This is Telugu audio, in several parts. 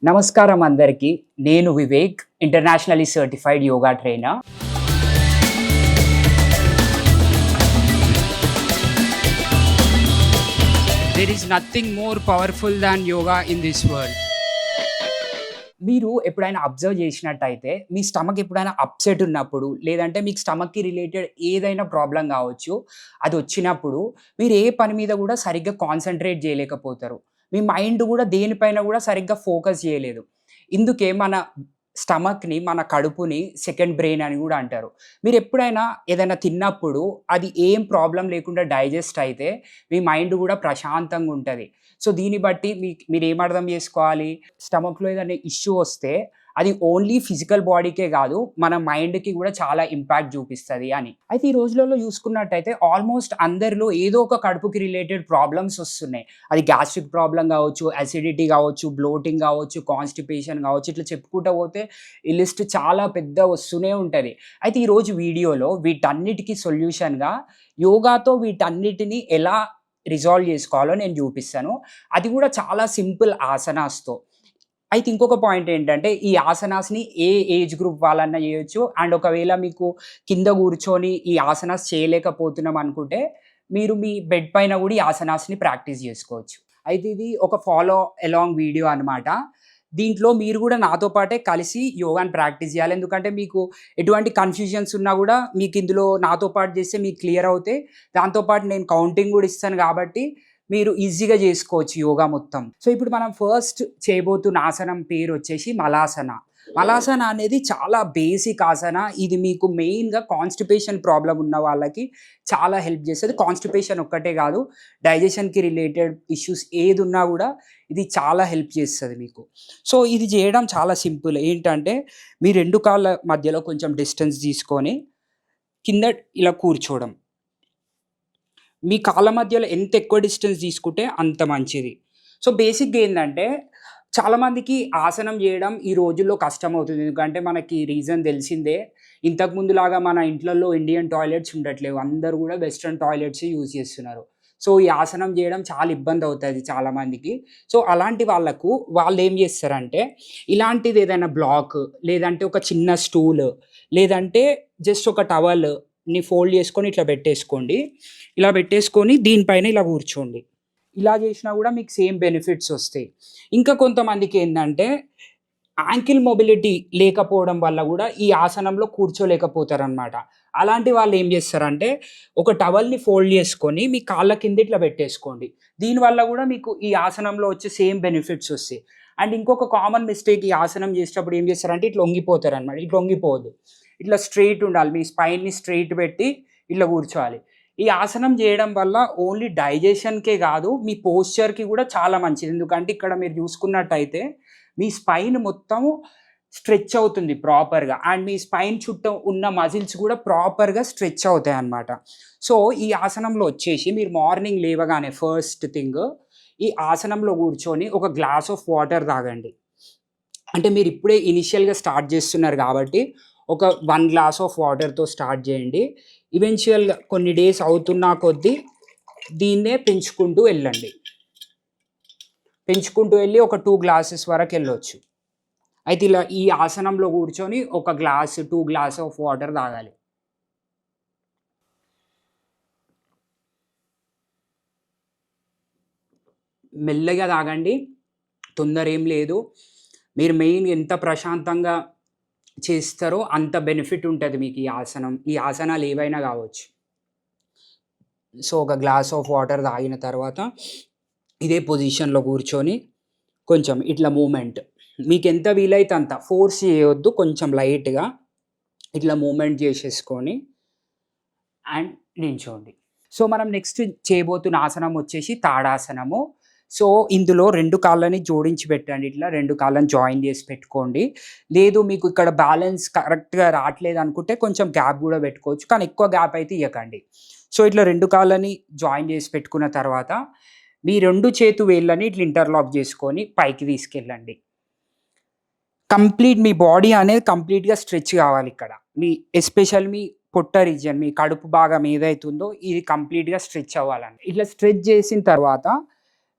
నమస్కారం అందరికీ. నేను Vivek, internationally certified yoga trainer. There is nothing more powerful than yoga in this world. మీరు ఎప్పుడైనా అబ్జర్వ్ చేసినట్టయితే మీ స్టమక్ ఎప్పుడైనా అప్సెట్ ఉన్నప్పుడు, లేదంటే మీకు స్టమక్‌కి రిలేటెడ్ ఏదైనా ప్రాబ్లమ్ కావచ్చు, అది వచ్చినప్పుడు మీరు ఏ పని మీద కూడా సరిగ్గా కాన్సంట్రేట్ చేయలేకపోతారు. మీ మైండ్ కూడా దేనిపైన కూడా సరిగ్గా ఫోకస్ చేయలేదు. ఇందుకే మన స్టమక్‌ని, మన కడుపుని సెకండ్ బ్రెయిన్ అని కూడా అంటారు. మీరెప్పుడైనా ఏదైనా తిన్నప్పుడు అది ఏం ప్రాబ్లమ్ లేకుండా డైజెస్ట్ అయితే మీ మైండ్ కూడా ప్రశాంతంగా ఉంటది. సో, దీన్ని బట్టి మీరేం అర్థం చేసుకోవాలి, స్టమక్‌లో ఏదైనా ఇష్యూ వస్తే అది ఓన్లీ ఫిజికల్ బాడీకే కాదు, మన మైండ్‌కి కూడా చాలా ఇంపాక్ట్ చూపిస్తది అని. అయితే ఈ రోజులలో చూసుకున్నట్టయితే ఆల్మోస్ట్ అందరిలో ఏదో ఒక కడుపుకి రిలేటెడ్ ప్రాబ్లమ్స్ వస్తున్నాయి. అది గ్యాస్ట్రిక్ ప్రాబ్లమ్ కావచ్చు, అసిడిటీ కావచ్చు, బ్లోటింగ్ కావచ్చు, కాన్‌స్టిపేషన్ కావచ్చు, ఇట్లా చెప్పుకుంటూ పోతే ఈ లిస్ట్ చాలా పెద్ద వస్తూనే ఉంటది. అయితే ఈరోజు వీడియోలో వీటన్నిటికి సొల్యూషన్‌గా యోగాతో వీటన్నిటిని ఎలా రిజాల్వ్ చేసుకోవాలో నేను చూపిస్తాను. అది కూడా చాలా సింపుల్ ఆసనాస్‌తో. అయితే ఇంకొక పాయింట్ ఏంటంటే, ఈ ఆసనాస్‌ని ఏ ఏజ్ గ్రూప్ వాళ్ళన్నా చేయొచ్చు. అండ్ ఒకవేళ మీకు కింద కూర్చొని ఈ ఆసనాస్ చేయలేకపోతున్నాం అనుకుంటే, మీరు మీ బెడ్ పైన కూడా ఈ ఆసనాస్‌ని ప్రాక్టీస్ చేసుకోవచ్చు. అయితే ఇది ఒక ఫాలో అలాంగ్ వీడియో అనమాట. దీంట్లో మీరు కూడా నాతో పాటే కలిసి యోగాని ప్రాక్టీస్ చేయాలి. ఎందుకంటే మీకు ఎటువంటి కన్‌ఫ్యూజన్స్ ఉన్నా కూడా మీకు ఇందులో నాతో పాటు చేస్తే మీకు క్లియర్ అవుతాయి. దాంతో పాటు నేను కౌంటింగ్ కూడా ఇస్తాను కాబట్టి మీరు ఈజీగా చేసుకోవచ్చు యోగా మొత్తం. సో, ఇప్పుడు మనం ఫస్ట్ చేయబోతున్న ఆసనం పేరొచ్చేసి మలాసన. మలాసన అనేది చాలా బేసిక్ ఆసన. ఇది మీకు మెయిన్‌గా కాన్‌స్టిపేషన్ ప్రాబ్లమ్ ఉన్న వాళ్ళకి చాలా హెల్ప్ చేస్తది. కాన్‌స్టిపేషన్ ఒక్కటే కాదు, డైజెషన్‌కి రిలేటెడ్ ఇష్యూస్ ఏదున్నా కూడా ఇది చాలా హెల్ప్ చేస్తది మీకు. సో, ఇది చేయడం చాలా సింపుల్. ఏంటంటే, మీ 2 కాళ్ళ మధ్యలో కొంచెం డిస్టెన్స్ తీసుకొని కింద ఇలా కూర్చోవడం. మీ కాళ్ళ మధ్యలో ఎంత ఎక్కువ డిస్టెన్స్ తీసుకుంటే అంత మంచిది. సో, బేసిక్‌గా ఏందంటే, చాలామందికి ఆసనం జేయడం ఈ రోజుల్లో కష్టమవుతుంది. ఎందుకంటే మనకి రీజన్ తెలిసిందే. ఇంతకుముందులాగా మన ఇంట్లల్లో ఇండియన్ టాయిలెట్స్ ఉండట్లేవు. అందరూ గూడా వెస్టర్న్ టాయిలెట్సే యూజ్ చేస్తున్నారు. సో, ఈ ఆసనం జేయడం చాలా ఇబ్బందవుతది చాలామందికి. సో, అలాంటి వాళ్ళకు వాళ్ళేం జేస్తారంటే, ఇలాంటిదేదైనా బ్లాక్, లేదంటే ఒక చిన్న స్టూల్, లేదంటే జస్ట్ ఒక టవల్‌ని ఫోల్డ్ చేసుకొని ఇట్లా పెట్టేసుకోండి. ఇలా పెట్టేసుకొని దీనిపైన ఇలా కూర్చోండి. ఇలా చేసినా గూడా మీకు సేమ్ బెనిఫిట్స్ ఒస్తాయి. ఇంకా కొంతమందికేందంటే, యాంకిల్ మొబిలిటీ లేకపోవడం వల్ల గూడా ఈ ఆసనంలో కూర్చోలేకపోతారనమాట. అలాంటి వాళ్ళేం జేస్తారంటే, ఒక టవల్‌ని ఫోల్డ్ చేసుకొని మీ కాళ్ళ కింద ఇట్లా పెట్టేసుకోండి. దీనివల్ల గూడా మీకు ఈ ఆసనంలో వచ్చే సేమ్ బెనిఫిట్స్ ఒస్తాయి. అండ్ ఇంకొక కామన్ మిస్టేక్, ఈ ఆసనం చేసేటప్పుడు ఏం చేస్తారంటే ఇట్లా వంగిపోతారనమాట. ఇట్లా వంగిపోవద్దు. ఇట్లా స్ట్రెయిట్ ఉండాలి. మీ స్పైన్‌ని స్ట్రెయిట్ పెట్టి ఇట్లా కూర్చోవాలి. ఈ ఆసనం చేయడం వల్ల ఓన్లీ డైజెషన్‌కే గాదు, మీ పోస్చర్‌కి గూడా చాలా మంచిది. ఎందుకంటే ఇక్కడ మీరు చూసుకున్నట్టయితే మీ స్పైన్ మొత్తము స్ట్రెచ్ అవుతుంది ప్రాపర్‌గా. అండ్ మీ స్పైన్ చుట్టూ ఉన్న మజిల్స్ గూడా ప్రాపర్‌గా స్ట్రెచ్ అవుతాయన్నమాట. సో, ఈ ఆసనంలో వచ్చేసి మీరు మార్నింగ్ లేవగానే ఫస్ట్ థింగ్ ఈ ఆసనంలో కూర్చొని ఒక గ్లాస్ ఆఫ్ వాటర్ తాగండి. అంటే మీరిప్పుడే ఇనిషియల్‌గా స్టార్ట్ చేస్తున్నారు గాబట్టి ఒక 1 గ్లాస్ ఆఫ్ వాటర్‌తో స్టార్ట్ చేయండి. ఈవెన్చువల్‌గా కొన్ని డేస్ అవుతున్నా కొద్దీ దీన్నే పెంచుకుంటూ వెళ్ళండి. పెంచుకుంటూ వెళ్ళి ఒక 2 గ్లాసెస్ వరకెళ్ళొచ్చు. అయితే ఇలా ఈ ఆసనంలో కూర్చొని ఒక గ్లాస్, 2 గ్లాస్ ఆఫ్ వాటర్ తాగాలి. మెల్లగా తాగండి. తొందరేం లేదు. మీరు మెయిన్ ఎంత ప్రశాంతంగా చేస్తారో అంత బెనిఫిట్ ఉంటది మీకు ఈ ఆసనం. ఈ ఆసనాలు ఏవైనా కావచ్చు. సో, ఒక గ్లాస్ ఆఫ్ వాటర్ తాగిన తర్వాత ఇదే పొజిషన్‌లో కూర్చొని కొంచెం ఇట్లా మూవ్‌మెంట్. మీకెంత వీలైతే అంత ఫోర్స్ చేయొద్దు. కొంచెం లైట్‌గా ఇట్లా మూవ్‌మెంట్ చేసేసుకొని అండ్ నించోండి. సో, మనం నెక్స్ట్ చేయబోతున్న ఆసనం వచ్చేసి తాడాసనము. సో, ఇందులో 2 కాళ్ళని జోడించి పెట్టండి. ఇట్లా 2 కాళ్ళని జాయిన్ చేసి పెట్టుకోండి. లేదు మీకు ఇక్కడ బ్యాలెన్స్ కరెక్ట్‌గా రావట్లేదనుకుంటే కొంచెం గ్యాప్ గూడా పెట్టుకోవచ్చు. కానీ ఎక్కువ గ్యాప్ అయితే ఇయ్యకండి. సో, ఇట్లా 2 కాళ్ళని జాయిన్ చేసి పెట్టుకున్న తర్వాత మీ 2 చేతు వేళ్ళని ఇట్లా ఇంటర్లాక్ చేసుకొని పైకి తీసుకెళ్ళండి. కంప్లీట్ మీ బాడీ అనేది కంప్లీట్‌గా స్ట్రెచ్ కావాలిక్కడ. ఎస్పెషల్ మీ పొట్ట రీజియన్, మీ కడుపు భాగం ఏదైతుందో ఇది కంప్లీట్‌గా స్ట్రెచ్ అవ్వాలండి. ఇట్లా స్ట్రెచ్ చేసిన తర్వాత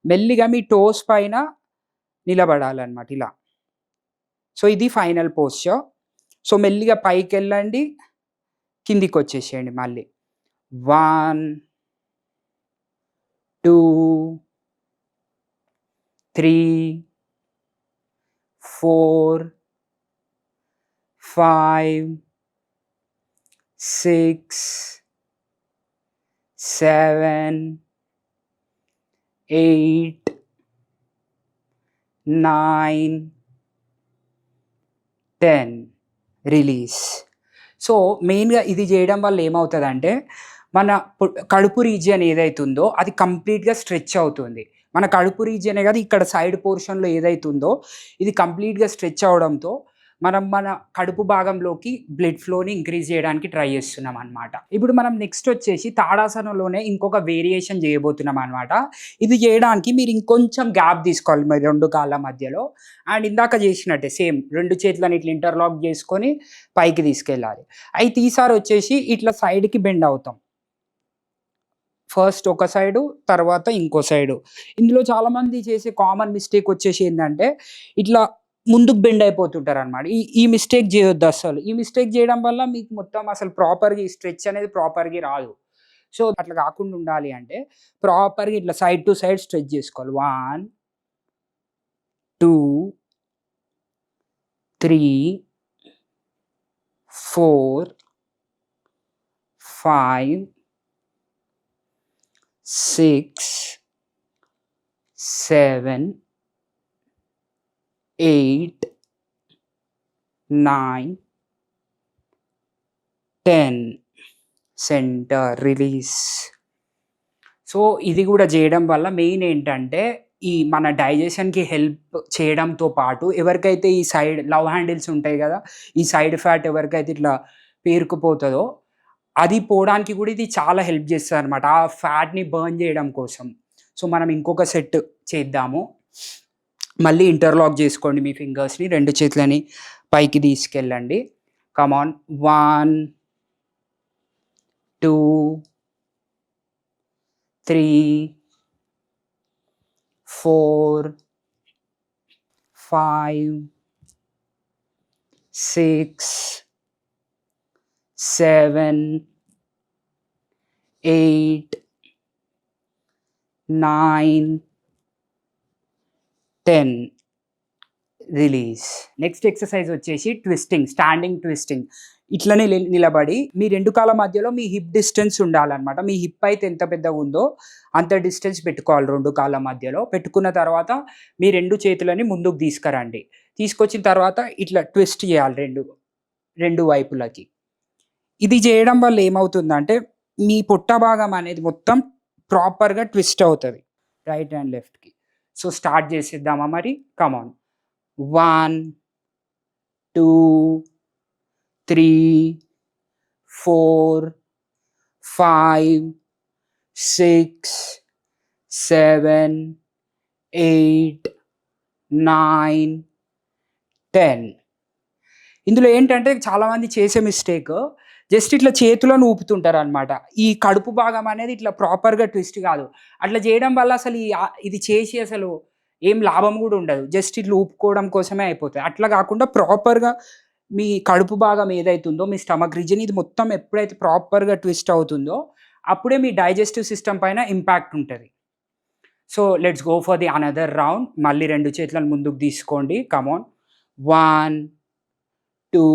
మెల్లిగా మీ టోస్ పైన నిలబడాలన్నమాట ఇలా. సో ఇది ఫైనల్ పోస్చర్. సో మెల్లిగా పైకెళ్ళండి, కిందికొచ్చేసేయండి మళ్ళీ. 1, 2, 3, 4, 5, 6, 7, 8, 9, 10 రిలీజ్. సో మెయిన్‌గా ఇది జేయడం వల్ల ఏమవుతదంటే, మన కడుపు రీజియన్ ఏదైతుందో అది కంప్లీట్‌గా స్ట్రెచ్ అవుతుంది. మన కడుపు రీజియనే కాదు, ఇక్కడ సైడ్ పోర్షన్‌లో ఏదైతుందో ఇది కంప్లీట్‌గా స్ట్రెచ్ అవ్వడంతో మన కడుపు భాగంలోకి బ్లడ్ ఫ్లోని ఇంక్రీజ్ చేయడానికి ట్రై చేస్తున్నామనమాట. ఇప్పుడు మనం నెక్స్ట్ వచ్చేసి తాడాసనంలోనే ఇంకొక వేరియేషన్ చేయబోతున్నామనమాట. ఇది చేయడానికి మీరు ఇంకొంచెం గ్యాప్ తీసుకోవాలి మీ 2 కాళ్ళ మధ్యలో. అండ్ ఇందాక చేసినట్టే సేమ్ 2 చేతులని ఇట్లా ఇంటర్లాక్ చేసుకొని పైకి తీసుకెళ్ళాలి. అయితే ఈసారి వచ్చేసి ఇట్లా సైడ్‌కి బెండ్ అవుతాం. ఫస్ట్ ఒక సైడు, తర్వాత ఇంకో సైడు. ఇందులో చాలామంది చేసే కామన్ మిస్టేక్ వచ్చేసి ఏందంటే, ఇట్లా ముందుకు బెండ్ అయిపోతుంటారనమాట. ఈ ఈ మిస్టేక్ చేయొద్దు అస్సలు. ఈ మిస్టేక్ చేయడం వల్ల మీకు మొత్తం అసలు ప్రాపర్‌గా ఈ స్ట్రెచ్ అనేది ప్రాపర్‌గా రాదు. సో, అట్లా కాకుండా ఉండాలి అంటే ప్రాపర్‌గా ఇట్లా సైడ్ టు సైడ్ స్ట్రెచ్ చేసుకోవాలి. 1, 2, 3, 4, 5, 6, 7, 8, 9, 10 సెంటర్ రిలీజ్. సో ఇది కూడా చేయడం వల్ల మెయిన్ ఏంటంటే, ఈ మన డైజెషన్‌కి హెల్ప్ చేయడంతో పాటు ఎవరికైతే ఈ సైడ్ లవ్ హ్యాండిల్స్ ఉంటాయి కదా! ఈ సైడ్ ఫ్యాట్ ఎవరికైతే ఇట్లా పేరుకుపోతదో, అది పోవడానికి కూడా ఇది చాలా హెల్ప్ చేస్తదనమాట. ఆ ఫ్యాట్‌ని బర్న్ చేయడం కోసం. సో మనం ఇంకొక సెట్ చేద్దాము. మళ్ళీ ఇంటర్లాక్ చేసుకోండి మీ ఫింగర్స్‌ని. 2 చేతులని పైకి తీసుకెళ్ళండి. Come on. 1, 2, 3, 4, 5, 6, 7, 8, 9, 10 release. Next exercise వచ్చేసి ట్విస్టింగ్, స్టాండింగ్ ట్విస్టింగ్. ఇట్లనే నిలబడి మీ 2 కాళ్ళ మధ్యలో మీ హిప్ డిస్టెన్స్ ఉండాలనమాట. మీ హిప్ అయితే ఎంత పెద్దగుందో అంత డిస్టెన్స్ పెట్టుకోవాలి 2 కాళ్ళ మధ్యలో. పెట్టుకున్న తర్వాత మీ 2 చేతులని ముందుకు తీసుకురండి. తీసుకొచ్చిన తర్వాత ఇట్లా ట్విస్ట్ చేయాలి 2 వైపులకి. ఇది చేయడం వల్ల ఏమవుతుందంటే, మీ పొట్ట భాగం అనేది మొత్తం ప్రాపర్‌గా ట్విస్ట్ అవుతది. రైట్ అండ్ లెఫ్ట్‌కి. సో స్టార్ట్ చేసేద్దామా మరి? Come on. 1, 2, 3, 4, 5, 6, 7, 8, 9, 10. ఇందులో ఏంటంటే చాలామంది చేసే మిస్టేక్ జస్ట్ ఇట్లా చేతులను ఊపుతుంటారనమాట. ఈ కడుపు భాగం అనేది ఇట్లా ప్రాపర్‌గా ట్విస్ట్ కాదు. అట్లా చేయడం వల్ల అసలు ఇది చేసి అసలు ఏం లాభం కూడా ఉండదు. జస్ట్ ఇట్లా ఊపుకోవడం కోసమే అయిపోతది. అట్లా కాకుండా ప్రాపర్‌గా మీ కడుపు భాగం ఏదైతుందో మీ స్టమక్ రీజియన్ ఇది మొత్తం ఎప్పుడైతే ప్రాపర్‌గా ట్విస్ట్ అవుతుందో, అప్పుడే మీ డైజెస్టివ్ సిస్టమ్ పైన ఇంపాక్ట్ ఉంటది. So let's go for the another round. మళ్ళీ 2 చేతులను ముందుకు తీసుకోండి. Come on. 1, 2,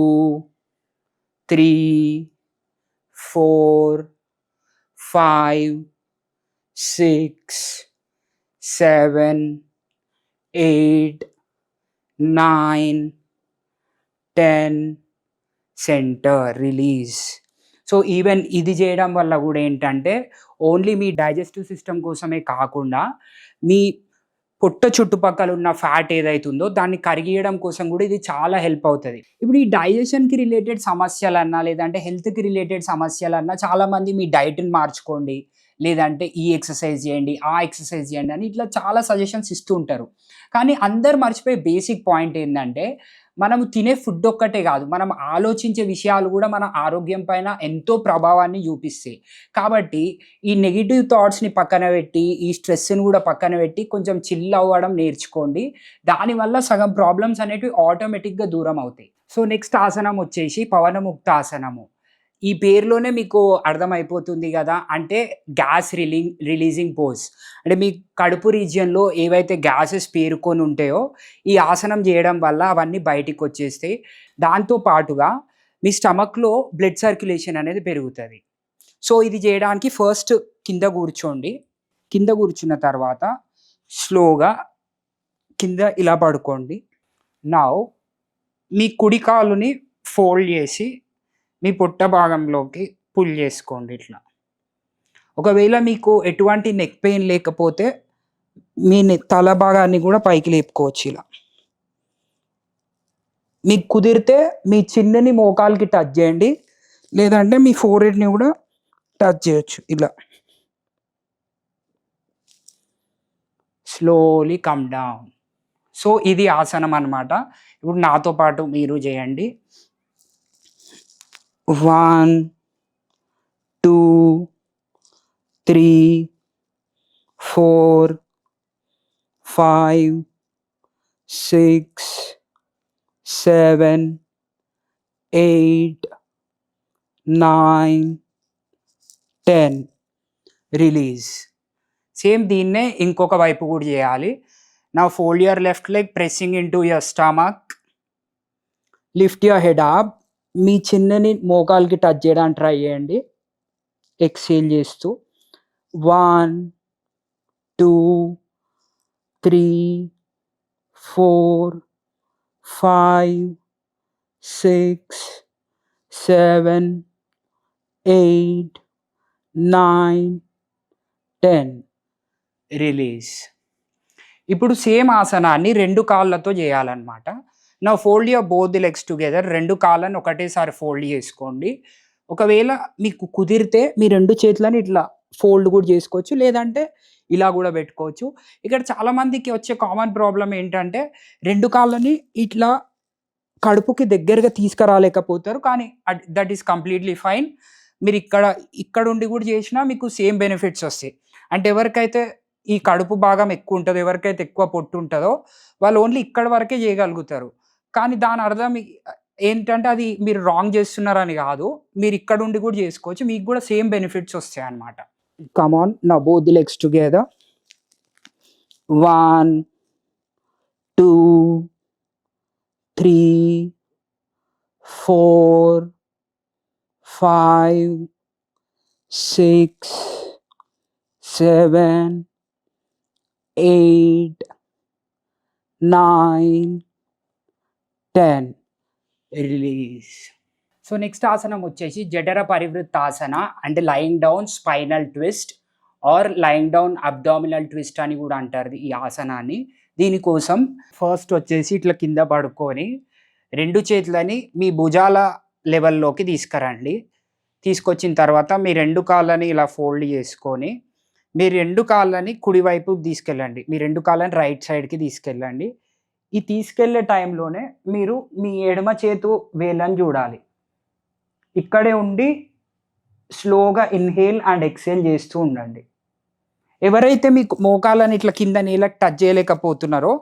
3, 4, 5, 6, 7, 8, 9, 10 centre release. So even ఇది చేయడం వల్ల కూడా ఏంటంటే, ఓన్లీ మీ డైజెస్టివ్ సిస్టమ్ కోసమే కాకుండా, మీ పొట్ట చుట్టుపక్కల ఉన్న ఫ్యాట్ ఏదైతుందో దాన్ని కరిగియడం కోసం కూడా ఇది చాలా హెల్ప్ అవుతది. ఇప్పుడు ఈ డైజెషన్‌కి రిలేటెడ్ సమస్యలన్నా, లేదంటే హెల్త్‌కి రిలేటెడ్ సమస్యలన్నా చాలామంది మీ డైట్‌ని మార్చుకోండి, లేదంటే ఈ ఎక్సర్సైజ్ చేయండి, ఆ ఎక్సర్సైజ్ చేయండి అని ఇట్లా చాలా సజెషన్స్ ఇస్తూ ఉంటారు. కానీ అందరూ మర్చిపోయే బేసిక్ పాయింట్ ఏందంటే, మనము తినే ఫుడ్ ఒక్కటే కాదు, మనం ఆలోచించే విషయాలు కూడా మన ఆరోగ్యం పైన ఎంతో ప్రభావాన్ని చూపిస్తాయి. కాబట్టి ఈ నెగెటివ్ థాట్స్‌ని పక్కన పెట్టి, ఈ స్ట్రెస్‌ని కూడా పక్కన పెట్టి కొంచెం చిల్ అవ్వడం నేర్చుకోండి. దానివల్ల సగం ప్రాబ్లమ్స్ అనేటివి ఆటోమేటిక్‌గా దూరం అవుతాయి. సో, నెక్స్ట్ ఆసనం వచ్చేసి పవనముక్తాసనము. ఈ పేరులోనే మీకు అర్థమైపోతుంది గదా! అంటే గ్యాస్ రిలీజింగ్ పోజ్. అంటే మీ కడుపు రీజియన్‌లో ఏవైతే గ్యాసెస్ పేరుకొని ఉంటాయో, ఈ ఆసనం జేయడం వల్ల అవన్నీ బయటికొచ్చేస్తాయి. దాంతో పాటుగా మీ స్టమక్‌లో బ్లడ్ సర్క్యులేషన్ అనేది పెరుగుతది. సో, ఇది జేయడానికి ఫస్ట్ కింద గూర్చోండి. కింద గూర్చున్న తర్వాత స్లోగా కింద ఇలా పడుకోండి. నౌ మీ కుడి కాలుని ఫోల్డ్ జేసి మీ పొట్ట భాగంలోకి పుల్ చేసుకోండి ఇట్లా. ఒకవేళ మీకు ఎటువంటి నెక్ పెయిన్ లేకపోతే మీ తల భాగాన్ని గూడా పైకి లేపుకోవచ్చు ఇలా. మీకు కుదిరితే మీ చిన్నని మోకాలికి టచ్ జేయండి. లేదంటే మీ ఫోర్‌హెడ్‌ని గూడా టచ్ జేయొచ్చు ఇలా. Slowly come down. సో, ఇది ఆసనం అన్నమాట. ఇప్పుడు నాతో పాటు మీరు జేయండి. 1, 2, 3, 4, 5, 6, 7, 8, 9, 10 రిలీజ్. సేమ్ దీన్నే ఇంకొక వైపు గూడా జేయాలి. Now fold your left leg pressing into your stomach. Lift your head up. మీ చిన్నని మోకాలికి టచ్ జేయడానికి ట్రై జేయండి. ఎక్స్‌హేల్ చేస్తూ 1, 2, 3, 4, 5, 6, 7, 8, 9, 10 రిలీజ్. ఇప్పుడు సేమ్ ఆసనాన్ని 2 కాళ్ళతో జేయాలన్నమాట. Now fold your both the legs together. 2 కాళ్ళని ఒకటేసారి ఫోల్డ్ చేసుకోండి. ఒకవేళ మీకు కుదిరితే మీ 2 చేతులని ఇట్లా ఫోల్డ్ గూడా జేసుకోవచ్చు. లేదంటే ఇలా గూడా బెట్టుకోవచ్చు. ఇక్కడ చాలామందికి వచ్చే కామన్ ప్రాబ్లమ్ ఏంటంటే 2 కాళ్ళని ఇట్లా కడుపుకి దగ్గరగా తీసుకురాలేకపోతారు. కానీ దట్ ఈస్ కంప్లీట్‌లీ ఫైన్. మీరు ఇక్కడుండి గూడా జేసినా మీకు సేమ్ బెనిఫిట్స్ ఒస్తాయి. అంటే ఎవరికైతే ఈ కడుపు భాగం ఎక్కువుంటదో, ఎవరికైతే ఎక్కువ పొట్టుంటదో వాళ్ళు ఓన్లీ ఇక్కడి వరకే జేయగలుగుతారు. కానీ దాని అర్థం ఏంటంటే అది మీరు రాంగ్ జేస్తున్నారని గాదు. మీరు ఇక్కడుండి గూడా జేసుకోవచ్చు. మీకు గూడా సేమ్ బెనిఫిట్స్ ఒస్తాయన్నమాట. Come on now both the legs together. 1, 2, 3, 4, 5, 6, 7, 8, 9, 10 release. So, next ఆసనం వచ్చేసి జఠర పరివృత్తాసన. అంటే lying down spinal twist or lying down abdominal twist అని గూడా అంటారు ఈ ఆసనాన్ని. దీనికోసం ఫస్ట్ వచ్చేసి ఇట్లా కింద పడుకొని 2 చేతులని మీ భుజాల లెవెల్‌లోకి తీసుకురండి. తీసుకొచ్చిన తర్వాత మీ 2 కాళ్ళని ఇలా ఫోల్డ్ చేసుకొని, మీ 2 కాళ్ళని కుడి వైపుకి తీసుకెళ్ళండి. మీ 2 కాళ్ళని రైట్ సైడ్‌కి తీసుకెళ్ళండి. ఈ తీసుకెళ్ళే టైంలోనే మీరు మీ ఎడమ చేతు వేళ్ళని చూడాలి. ఇక్కడే ఉండి స్లోగా ఇన్‌హేల్ అండ్ ఎక్స్‌హేల్ చేస్తూ ఉండండి. ఎవరైతే మీకు మోకాళ్ళని ఇట్లా కింద నేలకు టచ్ చేయలేకపోతున్నారో,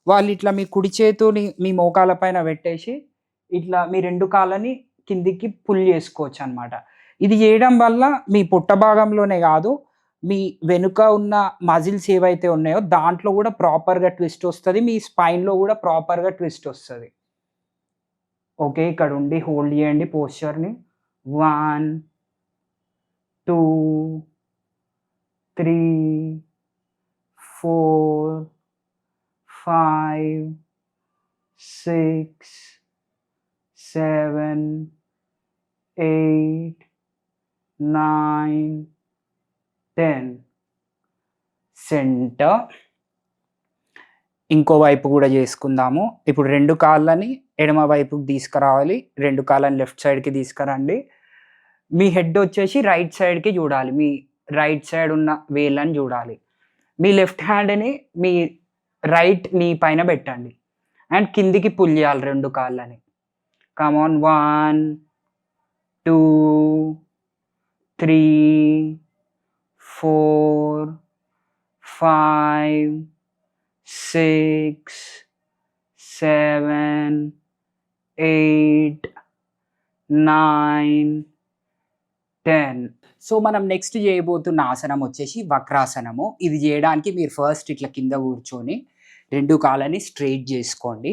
వాళ్ళు ఇట్లా మీ కుడి చేతుని మీ మోకాళ్ళ పైన పెట్టేసి, ఇట్లా మీ 2 కాళ్ళని కిందికి పుల్ చేసుకోవచ్చనమాట. ఇది చేయడం వల్ల మీ పొట్ట భాగంలోనే కాదు, మీ వెనుక ఉన్న మజిల్స్ ఏవైతే ఉన్నాయో దాంట్లో గూడా ప్రాపర్‌గా ట్విస్ట్ ఒస్తది. మీ స్పైన్‌లో గూడా ప్రాపర్‌గా ట్విస్ట్ ఒస్తది. ఓకే. ఇక్కడ ఉండి హోల్డ్ చేయండి పోస్చర్‌ని. 1, 2, 3, 4, 5, 6, 7, 8, 9, 10 సెంటర్. ఇంకో వైపు గూడా చేసుకుందాము. ఇప్పుడు 2 కాళ్ళని ఎడమ వైపుకి తీసుకురావాలి. 2 కాళ్ళని లెఫ్ట్ సైడ్‌కి తీసుకురండి. మీ హెడ్ వచ్చేసి రైట్ సైడ్‌కి చూడాలి. మీ రైట్ సైడ్ ఉన్న వేళ్ళని చూడాలి. మీ లెఫ్ట్ హ్యాండ్‌ని మీ రైట్ నీ పైన పెట్టండి. అండ్ కిందికి పుల్ చేయాలి 2 కాళ్ళని. Come on 1, 2, 3, 4, 5, 6, 7, 8, 9, 10. సో, మనం నెక్స్ట్ చేయబోతున్న ఆసనం వచ్చేసి వక్రాసనము. ఇది చేయడానికి మీరు ఫస్ట్ ఇట్లా కింద కూర్చొని 2 కాళ్ళని స్ట్రెయిట్ చేసుకోండి.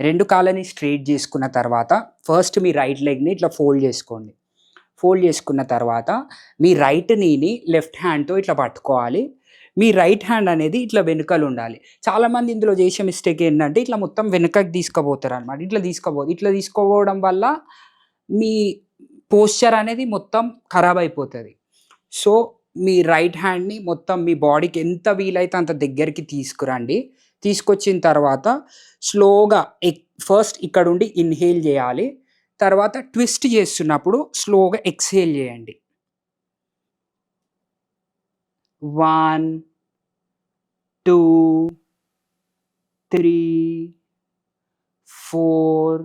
2 కాళ్ళని స్ట్రెయిట్ చేసుకున్న తర్వాత ఫస్ట్ మీ రైట్ లెగ్‌ని ఇట్లా ఫోల్డ్ చేసుకోండి. ఫోల్డ్ చేసుకున్న తర్వాత మీ రైట్ నీని లెఫ్ట్ హ్యాండ్‌తో ఇట్లా పట్టుకోవాలి. మీ రైట్ హ్యాండ్ అనేది ఇట్లా వెనుకల ఉండాలి. చాలామంది ఇందులో చేసే మిస్టేక్ ఏంటంటే ఇట్లా మొత్తం వెనకకి తీసుకుపోతారనమాట. ఇట్లా తీసుకోపోవడం వల్ల మీ పోస్చర్ అనేది మొత్తం ఖరాబ్ అయిపోతది. సో, మీ రైట్ హ్యాండ్‌ని మొత్తం మీ బాడీకి ఎంత వీలైతే అంత దగ్గరికి తీసుకురండి. తీసుకొచ్చిన తర్వాత స్లోగా ఫస్ట్ ఇక్కడుండి ఇన్‌హేల్ చేయాలి. తర్వాత ట్విస్ట్ చేస్తున్నప్పుడు స్లోగా ఎక్స్‌హేల్ చేయండి. 1, 2, 3, 4,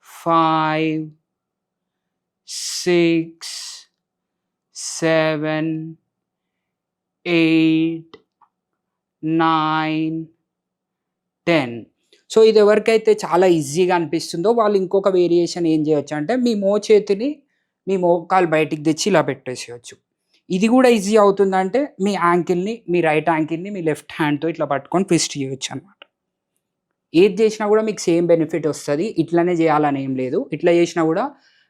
5, 6, 7, 8, 9, 10. సో, ఇది ఎవరికైతే చాలా ఈజీగా అనిపిస్తుందో వాళ్ళు ఇంకొక వేరియేషన్ ఏం చేయొచ్చంటే మీ మోచేతిని మీ మోకాలు బయటికి తెచ్చి ఇలా పెట్టేసేయొచ్చు. ఇది కూడా ఈజీ అవుతుందంటే మీ రైట్ యాంకిల్‌ని మీ లెఫ్ట్ హ్యాండ్‌తో ఇట్లా పట్టుకొని ట్విస్ట్ చేయొచ్చనమాట. ఏది చేసినా కూడా మీకు సేమ్ బెనిఫిట్ వస్తది. ఇట్లనే చేయాలని ఏం లేదు. ఇట్లా చేసినా కూడా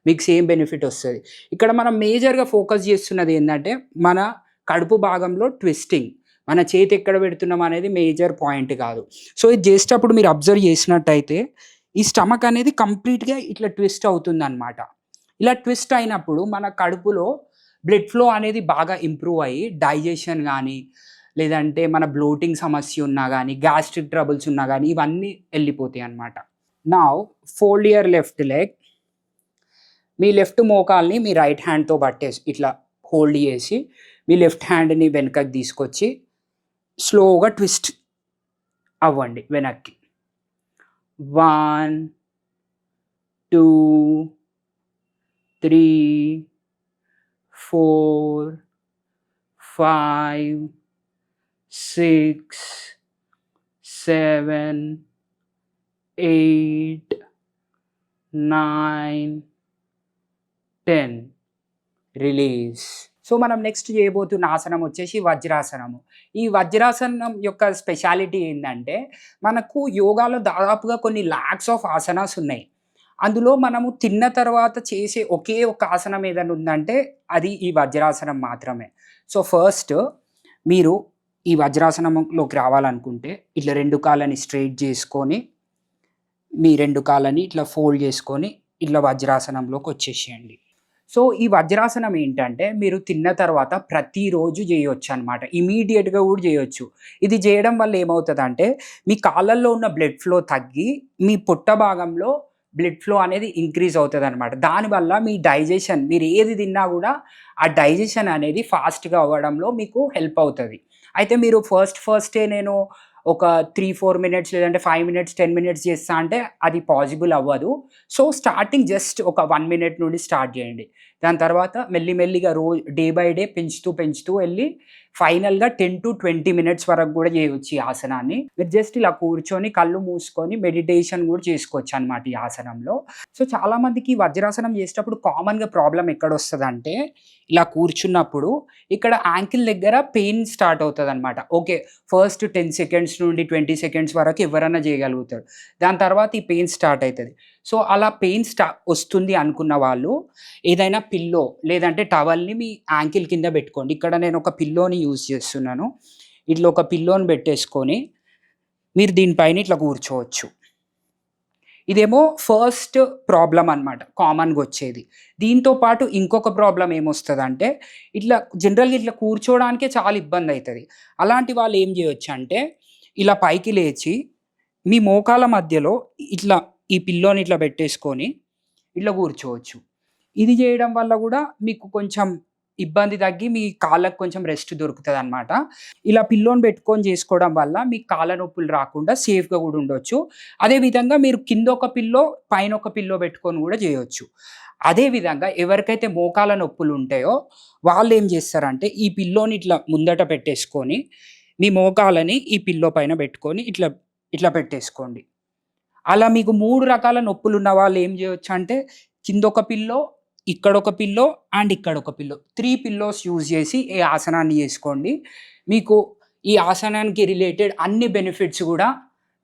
మీకు సేమ్ బెనిఫిట్ వస్తది. ఇక్కడ మనం మేజర్‌గా ఫోకస్ చేస్తున్నది ఏందంటే మన కడుపు భాగంలో ట్విస్టింగ్. మన చేతి ఎక్కడ పెడుతున్నాం అనేది మేజర్ పాయింట్ కాదు. సో, ఇది చేసేటప్పుడు మీరు అబ్జర్వ్ చేసినట్టయితే ఈ స్టమక్ అనేది కంప్లీట్‌గా ఇట్లా ట్విస్ట్ అవుతుందనమాట. ఇలా ట్విస్ట్ అయినప్పుడు మన కడుపులో బ్లడ్ ఫ్లో అనేది బాగా ఇంప్రూవ్ అయ్యి డైజెషన్ గానీ, లేదంటే మన బ్లోటింగ్ సమస్య ఉన్నా గానీ, గ్యాస్ట్రిక్ ట్రబుల్స్ ఉన్నా గానీ ఇవన్నీ ఎళ్ళిపోతాయన్నమాట. Now fold your left leg. మీ లెఫ్ట్ మోకాల్ని మీ రైట్ హ్యాండ్‌తో పట్టేసి ఇట్లా హోల్డ్ చేసి మీ లెఫ్ట్ హ్యాండ్‌ని వెనకకి తీసుకొచ్చి స్లోగా ట్విస్ట్ అవ్వండి వెనక్కి. 1, 2, 3, 4, 5, 6, 7, 8, 9, 10. రిలీజ్. సో, మనం నెక్స్ట్ చేయబోతున్న ఆసనం వచ్చేసి వజ్రాసనము. ఈ వజ్రాసనం యొక్క స్పెషాలిటీ ఏందంటే మనకు యోగాలో దాదాపుగా కొన్ని లాక్స్ ఆఫ్ ఆసనాస్ ఉన్నాయి. అందులో మనము తిన్న తర్వాత చేసే ఒకే ఒక ఆసనం ఏదైనా ఉందంటే అది ఈ వజ్రాసనం మాత్రమే. సో, ఫస్ట్ మీరు ఈ వజ్రాసనంలోకి రావాలనుకుంటే ఇట్లా 2 కాళ్ళని స్ట్రెయిట్ చేసుకొని మీ 2 కాళ్ళని ఇట్లా ఫోల్డ్ చేసుకొని ఇట్లా వజ్రాసనంలోకి వచ్చేసేయండి. సో, ఈ వజ్రాసనం ఏంటంటే మీరు తిన్న తర్వాత ప్రతిరోజు చేయొచ్చనమాట. ఇమ్మీడియేట్‌గా కూడా చేయొచ్చు. ఇది చేయడం వల్ల ఏమవుతదంటే మీ కాళ్ళల్లో ఉన్న బ్లడ్ ఫ్లో తగ్గి మీ పొట్ట భాగంలో బ్లడ్ ఫ్లో అనేది ఇంక్రీజ్ అవుతదనమాట. దానివల్ల మీ డైజెషన్ మీరు ఏది తిన్నా కూడా ఆ డైజెషన్ అనేది ఫాస్ట్‌గా అవ్వడంలో మీకు హెల్ప్ అవుతది. అయితే మీరు ఫస్టే నేను ఒక 3, 4 మినిట్స్ లేదంటే 5 మినిట్స్, 10 మినిట్స్ చేస్తా అంటే అది పాసిబుల్ అవ్వదు. సో, స్టార్టింగ్ జస్ట్ ఒక 1 మినిట్ నుండి స్టార్ట్ చేయండి. దాని తర్వాత మెల్లిమెల్లిగా డే బై డే పెంచుతూ ఎళ్లి ఫైనల్‌గా 10-20 మినిట్స్ వరకు కూడా చేయొచ్చు ఈ ఆసనాన్ని. మీరు జస్ట్ ఇలా కూర్చొని కళ్ళు మూసుకొని మెడిటేషన్ కూడా చేసుకోవచ్చనమాట ఈ ఆసనంలో. సో, చాలామందికి ఈ వజ్రాసనం చేసేటప్పుడు కామన్‌గా ప్రాబ్లమ్ ఎక్కడొస్తదంటే ఇలా కూర్చున్నప్పుడు ఇక్కడ యాంకిల్ దగ్గర పెయిన్ స్టార్ట్ అవుతదనమాట. ఓకే. ఫస్ట్ 10 సెకండ్స్ నుండి 20 సెకండ్స్ వరకు ఎవరైనా చేయగలుగుతారు. దాని తర్వాత ఈ పెయిన్ స్టార్ట్ అయితది. సో, అలా పెయిన్ వస్తుంది అనుకున్న వాళ్ళు ఏదైనా పిల్లో లేదంటే టవల్‌ని మీ యాంకిల్ కింద పెట్టుకోండి. ఇక్కడ నేను ఒక పిల్లోని యూజ్ చేస్తున్నాను. ఇట్లా ఒక పిల్లోని పెట్టేసుకొని మీరు దీనిపైన ఇట్లా కూర్చోవచ్చు. ఇదేమో ఫస్ట్ ప్రాబ్లమ్ అనమాట కామన్‌గా వచ్చేది. దీంతో పాటు ఇంకొక ప్రాబ్లమ్ ఏమొస్తదంటే జనరల్‌గా ఇట్లా కూర్చోవడానికే చాలా ఇబ్బందయితది. అలాంటి వాళ్ళు ఏం చేయొచ్చంటే ఇలా పైకి లేచి మీ మోకాళ్ళ మధ్యలో ఇట్లా ఈ పిల్లోని ఇట్లా పెట్టేసుకొని ఇట్లా కూర్చోవచ్చు. ఇది చేయడం వల్ల గూడా మీకు కొంచెం ఇబ్బంది తగ్గి మీ కాళ్ళకి కొంచెం రెస్ట్ దొరుకుతదనమాట. ఇలా పిల్లోని పెట్టుకొని చేసుకోవడం వల్ల మీకు కాళ్ళ నొప్పులు రాకుండా సేఫ్‌గా గూడా ఉండొచ్చు. అదే విధంగా మీరు కింద ఒక పిల్లో, పైన ఒక పిల్లో పెట్టుకొని గూడా జేయొచ్చు. అదే విధంగా ఎవరికైతే మోకాళ్ళ నొప్పులుంటాయో వాళ్ళేం జేస్తారంటే ఈ పిల్లోని ఇట్లా ముందట పెట్టేసుకొని, మీ మోకాళ్ళని ఈ పిల్లో పైన పెట్టుకొని ఇట్లా పెట్టేసుకోండి. అలా మీకు 3 రకాల నొప్పులున్న వాళ్ళు ఏం జేయొచ్చంటే కిందొక పిల్లో, ఇక్కడొక పిల్లో అండ్ ఇక్కడొక పిల్లో. 3 పిల్లోస్ యూజ్ జేసి ఈ ఆసనాన్ని జేసుకోండి. మీకు ఈ ఆసనానికి రిలేటెడ్ అన్ని బెనిఫిట్స్ గూడా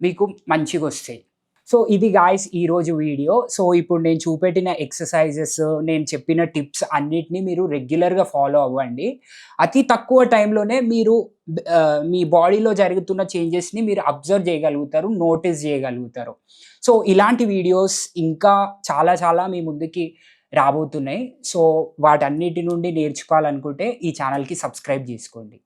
మీకు మంచిగొస్తాయి. సో, ఇది గాయ్స్ ఈరోజు వీడియో. సో, ఇప్పుడు నేను చూపెట్టిన ఎక్సర్‌సైజెస్, నేను చెప్పిన టిప్స్ అన్నిటిని మీరు రెగ్యులర్‌గా ఫాలో అవ్వండి. అతి తక్కువ టైంలోనే మీరు మీ బాడీలో జరుగుతున్న చేంజెస్‌ని మీరు అబ్జర్వ్ చేయగలుగుతారు, నోటీస్ చేయగలుగుతారు. సో, ఇలాంటి వీడియోస్ ఇంకా చాలా చాలా మీ ముందుకి రాబోతున్నాయి. సో, వాటన్నిటి నుండి నేర్చుకోవాలనుకుంటే ఈ ఛానెల్‌కి సబ్స్క్రైబ్ జేసుకోండి.